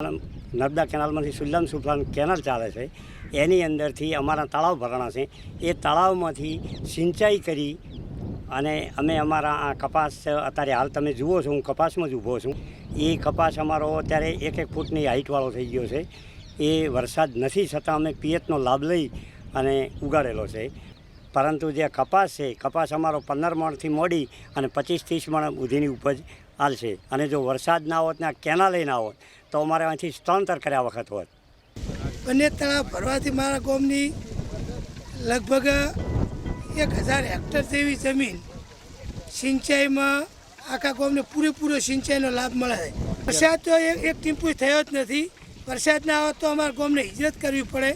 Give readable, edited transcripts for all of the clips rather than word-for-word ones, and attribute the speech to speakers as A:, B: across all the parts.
A: Narmada કેનાલમાંથી સુલ્લામ Sufalam canal ચાલે છે, એની અંદરથી અમારા તળાવ ભરાણા છે. એ તળાવમાંથી સિંચાઈ કરી અને અમે અમારા આ કપાસ અત્યારે હાલ તમે જુઓ છો, હું કપાસમાં જ ઊભો છું. એ કપાસ અમારો અત્યારે 1-1 ફૂટની હાઇટવાળો થઈ ગયો છે. એ વરસાદ નથી છતાં અમે પિયતનો લાભ લઈ અને ઉગાડેલો છે. પરંતુ જે કપાસ છે, કપાસ અમારો 15 મણથી મોડી અને 25-30 મણ સુધીની ઉપજ હાલશે. અને જો વરસાદ ના હોત ને આ કેનાલે ના હોત તો અમારે અહીંથી સ્થળાંતર કર્યા વખત હોત.
B: બંને તળાવ ભરવાથી મારા ગામની લગભગ 1000 હેક્ટર જેવી જમીન સિંચાઈમાં આખા ગામને પૂરેપૂરો સિંચાઈનો લાભ મળે છે. વરસાદ તો એક ટીમ્પુ થયો જ નથી. વરસાદ ના આવે તો અમારા ગામને હિજરત કરવી પડે.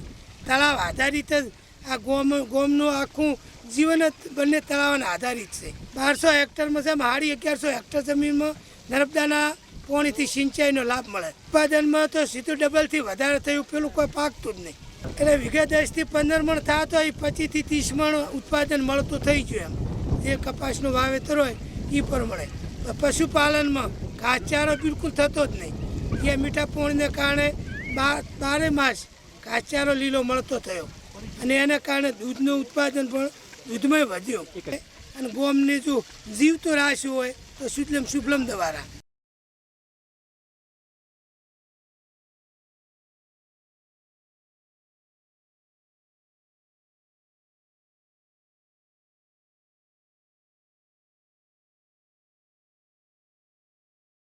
B: તળાવ આધારિત જ આ ગામનું આખું જીવન જ બંને તળાવને આધારિત છે. 1200 હેક્ટરમાં છે, 1150 હેક્ટર જમીનમાં નર્મદાના પાણીથી સિંચાઈનો લાભ મળે. ઉત્પાદનમાં તો સીધું ડબલથી વધારે થયું, પેલું કોઈ પાકતું જ નહીં. એટલે વીઘે 10થી 15 મણ થતો હોય, 25થી 30 મણ ઉત્પાદન મળતું થઈ ગયું. એમ જે કપાસનું વાવેતર હોય એ પ્રમાણે. પશુપાલનમાં ઘાસચારો બિલકુલ થતો જ નહીં. એ મીઠા પાણીને કારણે 12 માસ ઘાસચારો લીલો મળતો થયો અને એના કારણે દૂધનું ઉત્પાદન પણ દૂધમાં વધ્યું. અને ગોમને જો જીવતો રાખ્યું હોય તો સુજલમ સુફલમ દ્વારા